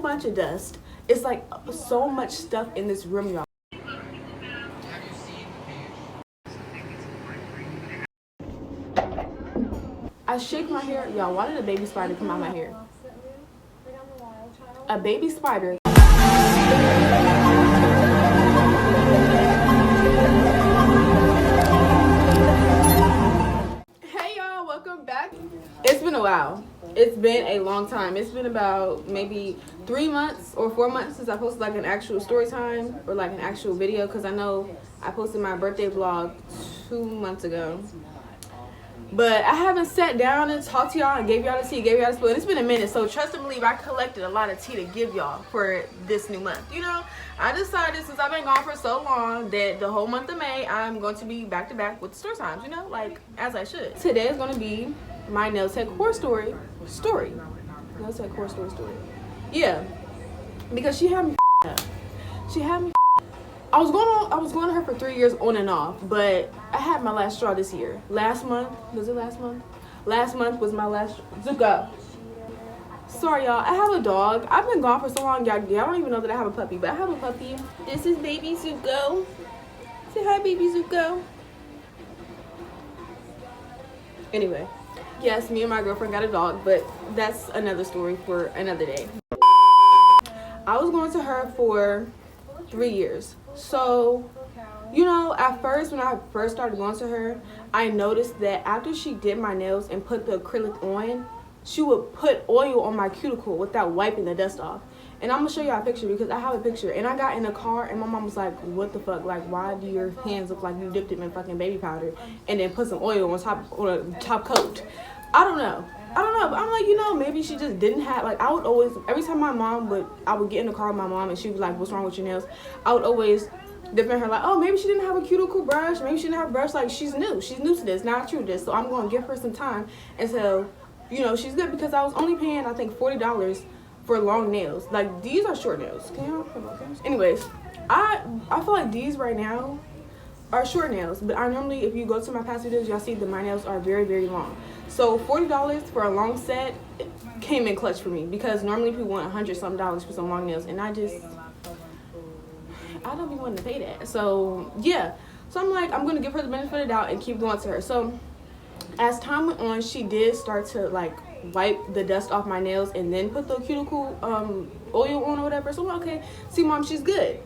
bunch of dust. It's like so much stuff in this room, y'all. I shake my hair. Y'all, why did a baby spider come out my hair? A baby spider. Hey y'all, welcome back. It's been a while. It's been a long time. It's been about maybe 3 months or 4 months since I posted like an actual story time or like an actual video, because I know I posted my birthday vlog 2 months ago. But I haven't sat down and talked to y'all and gave y'all the tea, gave y'all the spill. It's been a minute, so trust and believe I collected a lot of tea to give y'all for this new month. You know, I decided since I've been gone for so long that the whole month of May, I'm going to be back to back with story times, you know, like as I should. Today is going to be my nail tech horror story. Nail tech horror story. Yeah, because she had me up. She had me. I was going to her for 3 years on and off, but I had my last straw this year. Last month, was it last month? Last month was my last Zuko. Sorry, y'all. I have a dog. I've been gone for so long, y'all don't even know that I have a puppy, but I have a puppy. This is baby Zuko. Say hi, baby Zuko. Anyway, yes, me and my girlfriend got a dog, but that's another story for another day. I was going to her for 3 years. So, you know, at first, when I first started going to her, I noticed that after she did my nails and put the acrylic on, she would put oil on my cuticle without wiping the dust off. And I'm gonna show y'all a picture because I have a picture. And I got in the car and my mom was like, what the fuck? Like, why do your hands look like you dipped them in fucking baby powder and then put some oil on top coat? I don't know, but I'm like, you know, maybe she just didn't have, like, I would always, every time I would get in the car with my mom and she was like, what's wrong with your nails? I would always defend her like, oh, maybe she didn't have a cuticle brush, maybe she didn't have a brush, like, she's new to this, not true to this, so I'm going to give her some time until, you know, she's good, because I was only paying, I think, $40 for long nails. Like, these are short nails. Can y'all come on? Anyways, I feel like these right now are short nails, but I normally, if you go to my past videos, y'all see that my nails are very, very long. So $40 for a long set came in clutch for me, because normally people want $100-something for some long nails, and I don't be wanting to pay that. So yeah, so I'm like, I'm gonna give her the benefit of the doubt and keep going to her. So as time went on, she did start to like wipe the dust off my nails and then put the cuticle oil on or whatever. So I'm like, okay, see, mom, she's good.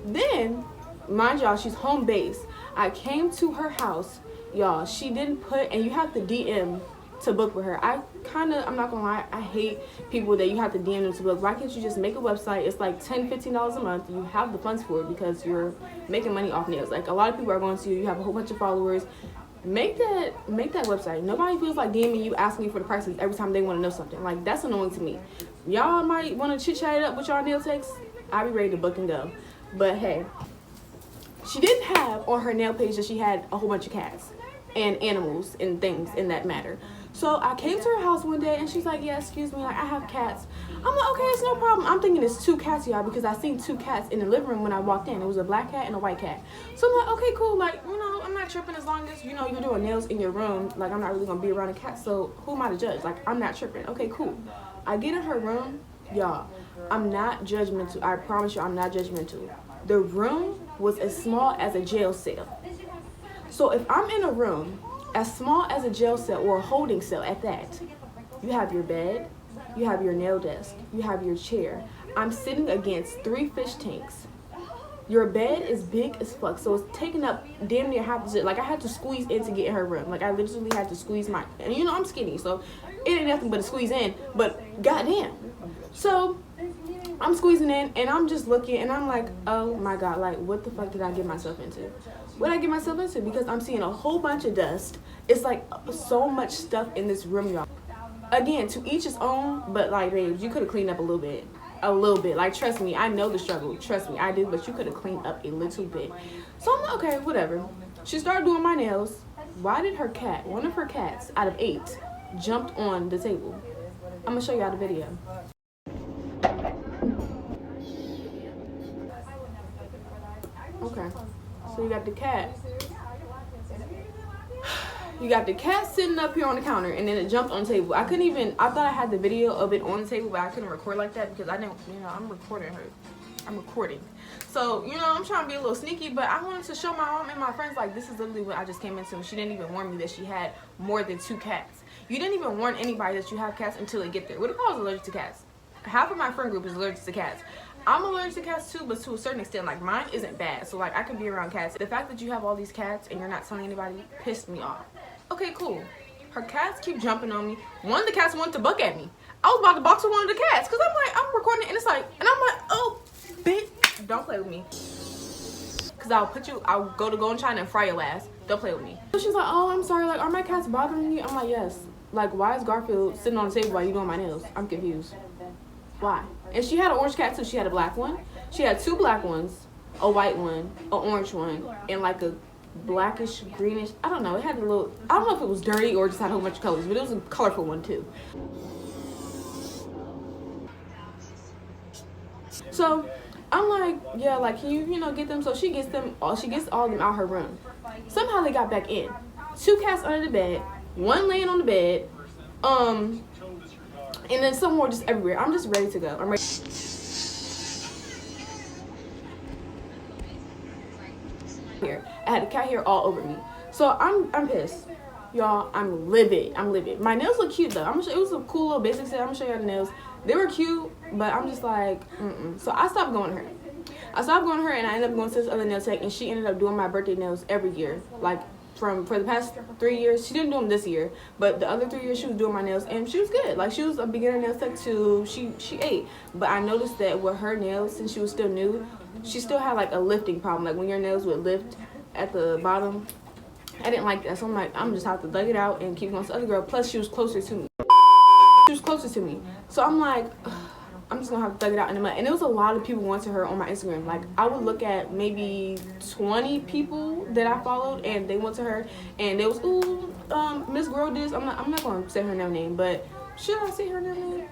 Then, mind y'all, she's home base. I came to her house, y'all. She didn't put, and you have to DM to book with her. I'm not gonna lie, I hate people that you have to DM them to book. Why can't you just make a website? It's like $10-15 a month. You have the funds for it because you're making money off nails. Like, a lot of people are going to you have a whole bunch of followers. Make that website. Nobody feels like DMing you asking you for the prices every time they want to know something. Like, that's annoying to me. Y'all might want to chit chat it up with y'all nail techs. I'll be ready to book and go. But hey, she didn't have on her nail page that she had a whole bunch of cats and animals and things in that matter. So I came to her house one day and she's like, yeah, excuse me, like, I have cats. I'm like, okay, it's no problem. I'm thinking it's 2 cats, y'all, because I seen 2 cats in the living room when I walked in. It was a black cat and a white cat. So I'm like, okay, cool. Like, you know, I'm not tripping as long as, you know, you're doing nails in your room. Like, I'm not really gonna be around a cat, so who am I to judge? Like, I'm not tripping. Okay, cool. I get in her room, y'all. I'm not judgmental. I promise you, I'm not judgmental. The room was as small as a jail cell. So if I'm in a room as small as a jail cell or a holding cell at that, you have your bed, you have your nail desk, you have your chair. I'm sitting against 3 fish tanks. Your bed is big as fuck, so it's taking up damn near half of it. Like, I had to squeeze in to get in her room. Like, I literally had to squeeze and you know I'm skinny, so it ain't nothing but a squeeze in, but goddamn. So I'm squeezing in and I'm just looking and I'm like, oh my god, like, what the fuck did I get myself into? What did I get myself into? Because I'm seeing a whole bunch of dust. It's like so much stuff in this room, y'all. Again, to each his own, but like, babes, you could have cleaned up a little bit. Like, trust me, I know the struggle. Trust me, I did, but you could have cleaned up a little bit. So I'm like, okay, whatever. She started doing my nails. Why did her cat, one of her cats out of 8, jumped on the table? I'm gonna show y'all the video. Okay, so you got the cat. You got the cat sitting up here on the counter, and then it jumped on the table. I thought I had the video of it on the table, but I couldn't record like that because I didn't, I'm recording her. I'm recording. So, I'm trying to be a little sneaky, but I wanted to show my mom and my friends, like, this is literally what I just came into. She didn't even warn me that she had more than 2 cats. You didn't even warn anybody that you have cats until they get there. What if I was allergic to cats? Half of my friend group is allergic to cats. I'm allergic to cats too, but to a certain extent. Like, mine isn't bad, so like I can be around cats. The fact that you have all these cats and you're not telling anybody pissed me off. Okay, cool. Her cats keep jumping on me. One of the cats wanted to buck at me. I was about to box with one of the cats because I'm recording it, and it's like, and I'm like, oh, bitch, don't play with me. Because I'll go in China and fry your ass. Don't play with me. So she's like, oh, I'm sorry, like, are my cats bothering you? I'm like, yes. Like, why is Garfield sitting on the table while you doing my nails? I'm confused. Why? And she had an orange cat too. She had a black one. She had 2 black ones, a white one, an orange one, and like a blackish, greenish. I don't know. It had a little, I don't know if it was dirty or just had a whole bunch of colors, but it was a colorful one too. So I'm like, yeah, like, can you, get them? So she gets all of them out her room. Somehow they got back in. 2 cats under the bed, 1 laying on the bed, and then some more just everywhere. I'm just ready to go. I'm ready. Here, I had a cat hair all over me, so I'm pissed, y'all. I'm livid. My nails look cute though. It was a cool little basic set. I'm gonna show y'all the nails. They were cute, but I'm just like, So I stopped going to her. And I ended up going to this other nail tech, and she ended up doing my birthday nails every year, like for the past 3 years. She didn't do them this year, but the other 3 years she was doing my nails, and she was good. Like, she was a beginner nail tech too. She ate, but I noticed that with her nails, since she was still new, she still had like a lifting problem, like when your nails would lift at the bottom. I didn't like that, so I'm like, I'm just have to dug it out and keep going to the other girl. Plus she was closer to me. So I'm like, I'm just gonna have to thug it out in the mud. And there was a lot of people going to her on my Instagram. Like, I would look at maybe 20 people that I followed, and they went to her, and they was, Miss Girl this. I'm not gonna say her name, but should I say her name?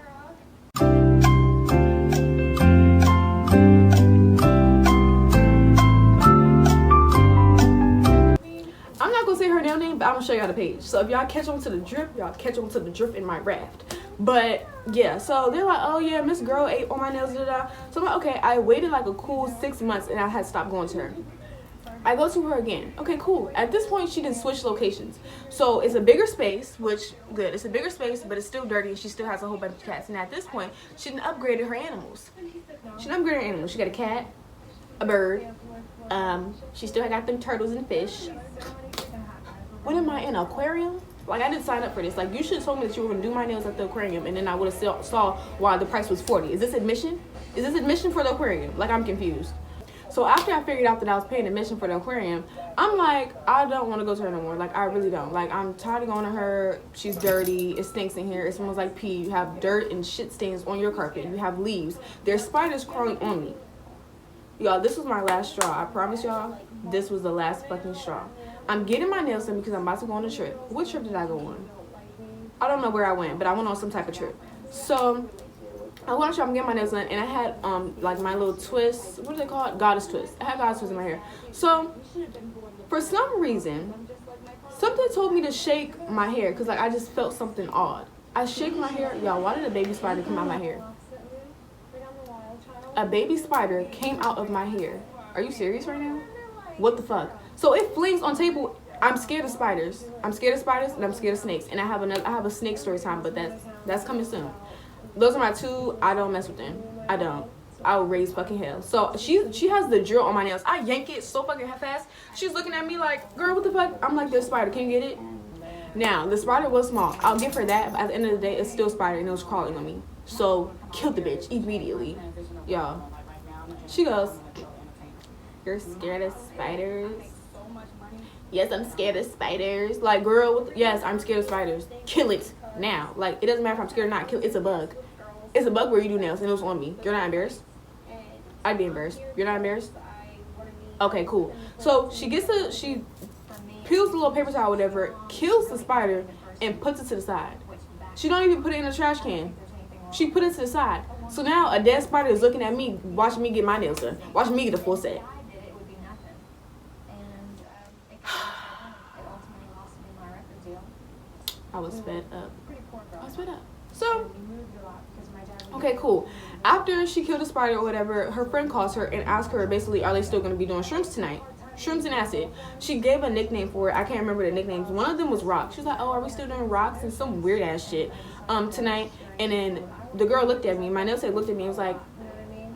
I'm not gonna say her name, but I'm gonna show y'all the page. So if y'all catch on to the drip, y'all catch on to the drip in my raft. But yeah, so they're like, oh yeah, Miss Girl ate on my nails, da. So I'm like, okay. I waited like a cool 6 months, and I had stopped going to her. I go to her again. Okay, cool. At this point, she didn't switch locations. So it's a bigger space, which, good. It's a bigger space, but it's still dirty, and she still has a whole bunch of cats. And at this point, she done upgraded her animals. She got a cat, a bird. She still got them turtles and fish. What am I, in an aquarium? Like, I didn't sign up for this. Like, you should have told me that you were going to do my nails at the aquarium, and then I would have saw why the price was $40. Is this admission? Is this admission for the aquarium? Like, I'm confused. So after I figured out that I was paying admission for the aquarium, I'm like, I don't want to go to her no more. Like, I really don't. Like, I'm tired of going to her. She's dirty. It stinks in here. It smells like pee. You have dirt and shit stains on your carpet. You have leaves. There's spiders crawling on me. Y'all, this was my last straw. I promise y'all, this was the last fucking straw. I'm getting my nails done because I'm about to go on a trip. What trip did I go on? I don't know where I went, but I went on some type of trip. So I went on a trip, I'm getting my nails done, and I had like my little twist. What do they call it? Goddess twist. I had goddess twist in my hair. So for some reason, something told me to shake my hair because like I just felt something odd. I shake my hair. Y'all, why did a baby spider come out of my hair? A baby spider came out of my hair. Are you serious right now? What the fuck? So it flings on table. I'm scared of spiders. And I'm scared of snakes. And I have a snake story time, but that's coming soon. Those are my 2. I don't mess with them. I don't. I'll raise fucking hell. So she has the drill on my nails. I yank it so fucking fast. She's looking at me like, girl, what the fuck? I'm like, there's a spider. Can you get it? Now, the spider was small. I'll give her that. But at the end of the day, it's still a spider, and it was crawling on me. So kill the bitch immediately. Y'all. She goes, you're scared of spiders? Yes, I'm scared of spiders. Like, girl, yes, I'm scared of spiders. Kill it now. Like, it doesn't matter if I'm scared or not. Kill it. It's a bug. It's a bug where you do nails, and it was on me. You're not embarrassed? I'd be embarrassed. You're not embarrassed? Okay, cool. So she peels the little paper towel, whatever, kills the spider, and puts it to the side. She don't even put it in a trash can. She put it to the side. So now a dead spider is looking at me, watching me get my nails done, watching me get a full set. I was fed up. So, okay, cool. After she killed a spider or whatever, her friend calls her and asks her basically, are they still going to be doing shrooms tonight? Shrooms and acid. She gave a nickname for it. I can't remember the nicknames. One of them was Rock. She's like, oh, are we still doing rocks and some weird ass shit tonight? And then the girl looked at me. My nail tech looked at me and was like,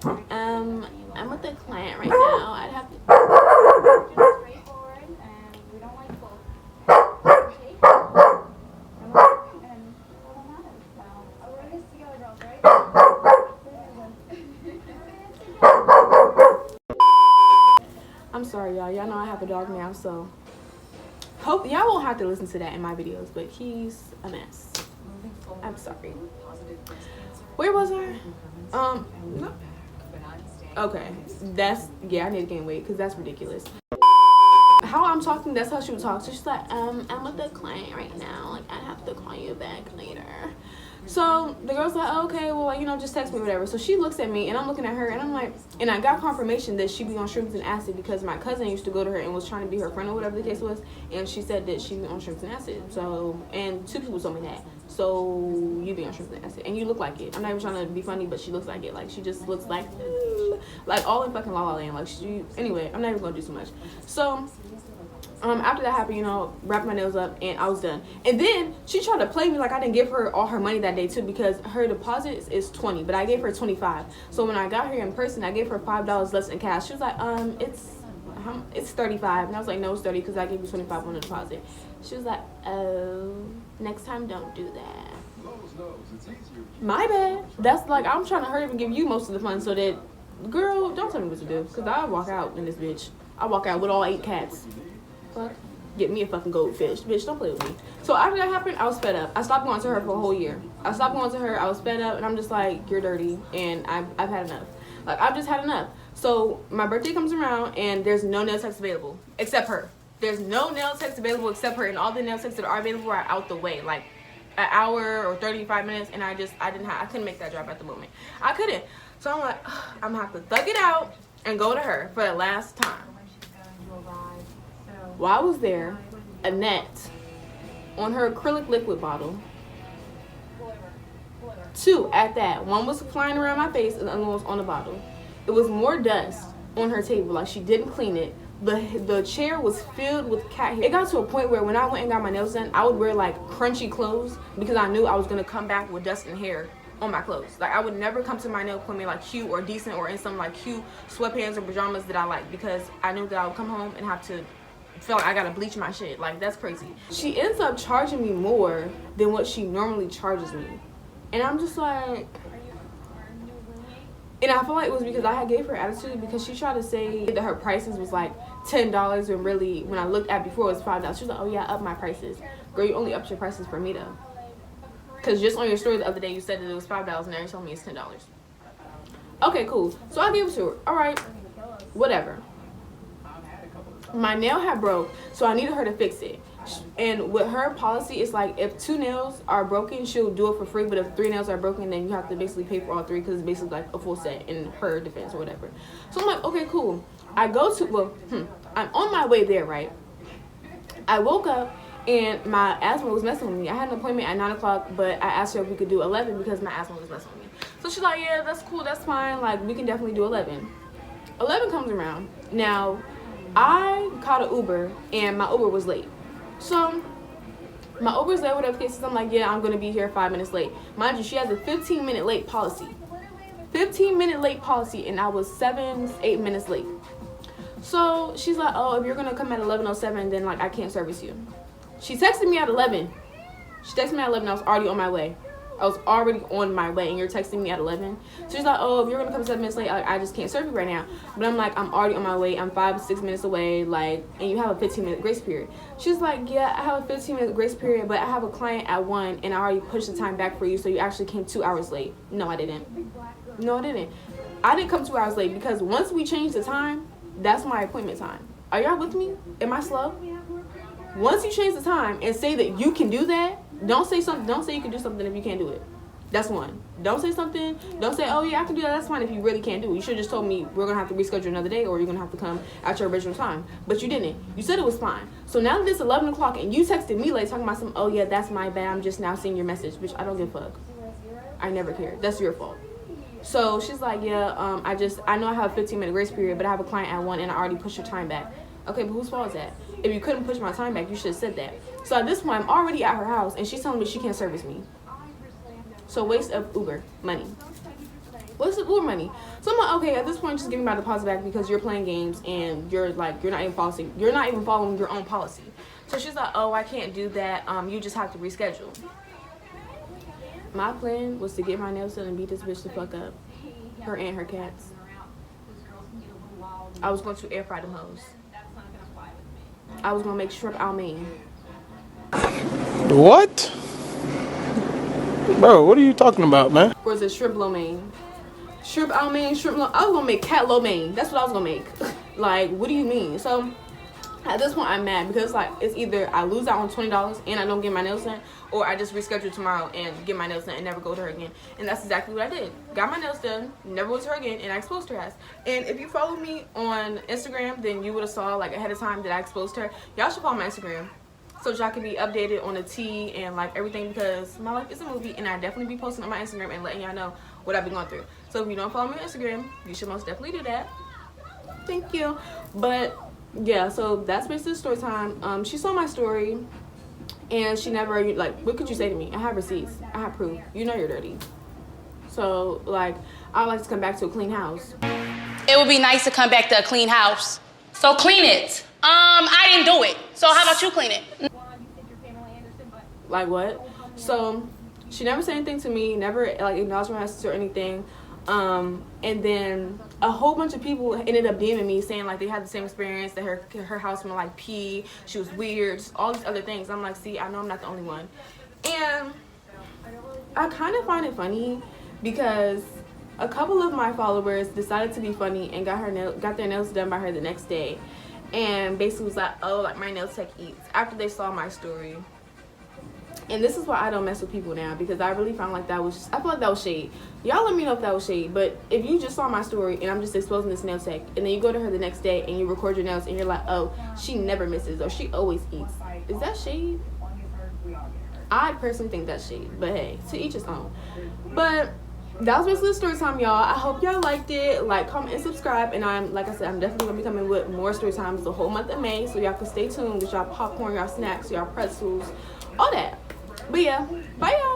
I'm with the client right now. I'd have to. I'm sorry, y'all. Y'all know I have a dog now, so hope y'all won't have to listen to that in my videos, but he's a mess. I'm sorry. Where was I? No. Okay, I need to gain weight because that's ridiculous. How I'm talking, that's how she would talk. So she's like, I'm with the client right now. Like, I have to call you back later. So the girl's like, oh, okay, well, just text me, whatever. So she looks at me, and I'm looking at her, and I'm like, and I got confirmation that she be on shrooms and acid because my cousin used to go to her and was trying to be her friend or whatever the case was, and she said that she be on shrooms and acid. So, and 2 people told me that. So you be on shrooms and acid, and you look like it. I'm not even trying to be funny, but she looks like it. Like, she just looks like all in fucking La La Land. Like, anyway, I'm not even gonna do too much. So after that happened, wrapped my nails up and I was done. And then she tried to play me like I didn't give her all her money that day too, because her deposit is $20, but I gave her $25. So when I got her in person, I gave her $5 less in cash. She was like, it's $35, and I was like, no, it's $30 because I gave you $25 on the deposit. She was like, oh, next time don't do that. My bad. That's like, I'm trying to hurry up and give you most of the fun so that, girl, don't tell me what to do, because I walk out in this bitch. I walk out with all 8 cats. Fuck. Get me a fucking goldfish. Bitch, don't play with me. So after that happened, I was fed up. I stopped going to her for a whole year. I was fed up, and I'm just like, you're dirty, and I've had enough. Like, I've just had enough. So my birthday comes around, and there's no nail techs available except her. There's no nail techs available except her, and all the nail techs that are available are out the way, like an hour or 35 minutes, and I couldn't make that drive at the moment. I couldn't. So I'm like, I'm gonna have to thug it out and go to her for the last time. While I was there, Annette, on her acrylic liquid bottle, 2 at that. One was flying around my face and the other one was on the bottle. It was more dust on her table, like she didn't clean it. The chair was filled with cat hair. It got to a point where when I went and got my nails done, I would wear like crunchy clothes because I knew I was gonna come back with dust and hair on my clothes. Like, I would never come to my nail appointment like cute or decent or in some like cute sweatpants or pajamas that I like, because I knew that I would come home and have to feel like I gotta bleach my shit. Like, that's crazy. She ends up charging me more than what she normally charges me, and I'm just like, and I feel like it was because I had gave her attitude, because she tried to say that her prices was like $10 when really when I looked at before it was $5. She was like, oh yeah, I upped my prices. Girl, you only upped your prices for me though, because just on your story the other day you said that it was $5 and now you're telling me it's $10. Okay, cool. So I gave it to her. All right, whatever. My nail had broke, so I needed her to fix it. And with her policy, it's like if 2 nails are broken, she'll do it for free. But if 3 nails are broken, then you have to basically pay for all 3, because it's basically like a full set in her defense or whatever. So I'm like, okay, cool. I'm on my way there, right? I woke up and my asthma was messing with me. I had an appointment at 9 o'clock, but I asked her if we could do 11 because my asthma was messing with me. So she's like, yeah, that's cool, that's fine. Like, we can definitely do 11. 11 comes around. Now, I called an Uber, and my Uber was late. So, my Uber's late, whatever the case is. I'm like, yeah, I'm going to be here 5 minutes late. Mind you, she has a 15-minute late policy. 15-minute late policy, and I was 8 minutes late. So, she's like, oh, if you're going to come at 11:07, then, like, I can't service you. She texted me at 11. She texted me at 11. I was already on my way. And you're texting me at 11. So she's like, oh, if you're gonna come 7 minutes late, I just can't serve you right now. But I'm like, I'm already on my way. I'm 5 to 6 minutes away. Like, and you have a 15-minute grace period. She's like, yeah, I have a 15-minute grace period, but I have a client at 1, and I already pushed the time back for you, so you actually came 2 hours late. No, I didn't. I didn't come 2 hours late, because once we change the time, that's my appointment time. Are y'all with me? Am I slow? Once you change the time and say that you can do that, don't say you can do something if you can't do it. That's one. Don't say something. Don't say, oh yeah, I can do that. That's fine if you really can't do it. You should have just told me we're going to have to reschedule another day, or you're going to have to come at your original time. But you didn't. You said it was fine. So now that it's 11 o'clock and you texted me late talking about some, oh yeah, that's my bad. I'm just now seeing your message. Bitch, I don't give a fuck. I never cared. That's your fault. So she's like, yeah, I know I have a 15-minute grace period, but I have a client at 1 and I already pushed your time back. Okay, but whose fault is that? If you couldn't push my time back, you should have said that. So at this point, I'm already at her house and she's telling me she can't service me. So waste of Uber money. What's the Uber money? So I'm like, okay, at this point, just give me my deposit back because you're playing games and you're not even following your own policy. So she's like, oh, I can't do that. You just have to reschedule. My plan was to get my nails done and beat this bitch the fuck up. Her and her cats. I was going to air fry them hoes. I was going to make shrimp au mein. What? Bro, what are you talking about, man? Or is it shrimp lo mein? Shrimp au mein, shrimp lo... I was going to make cat lo mein. That's what I was going to make. Like, what do you mean? So, at this point, I'm mad because, like, it's either I lose out on $20 and I don't get my nails done, or I just reschedule tomorrow and get my nails done and never go to her again. And that's exactly what I did. Got my nails done, never went to her again, and I exposed her ass. And if you follow me on Instagram, then you would have saw, like, ahead of time that I exposed her. Y'all should follow my Instagram so y'all can be updated on the tea and, like, everything, because my life is a movie, and I definitely be posting on my Instagram and letting y'all know what I've been going through. So if you don't follow me on Instagram, you should most definitely do that. Thank you. But yeah, so that's basically the story time. She saw my story and she never, like, what could you say to me? I have receipts, I have proof, you know you're dirty. So, like, I'd like to come back to a clean house. It would be nice to come back to a clean house. So clean it. I didn't do it. So how about you clean it? Like what? So she never said anything to me, never like acknowledged my message or anything. And then a whole bunch of people ended up DMing me saying like they had the same experience, that her house smelled like pee, she was weird, just all these other things. I'm like, see, I know I'm not the only one. And I kind of find it funny because a couple of my followers decided to be funny and got their nails done by her the next day, and basically was like, oh, like my nail tech eats, after they saw my story. And this is why I don't mess with people now, because I really found like that was just, I feel like that was shade. Y'all let me know if that was shade. But if you just saw my story and I'm just exposing this nail tech, and then you go to her the next day and you record your nails and you're like, oh, she never misses, or she always eats, is that shade? I personally think that's shade, but hey, to each his own. But that was basically the story time, y'all. I hope y'all liked it. Like, comment, and subscribe. And I'm, like I said, I'm definitely gonna be coming with more story times the whole month of May, so y'all can stay tuned with y'all popcorn, y'all snacks, y'all pretzels, all that. But yeah, bye y'all.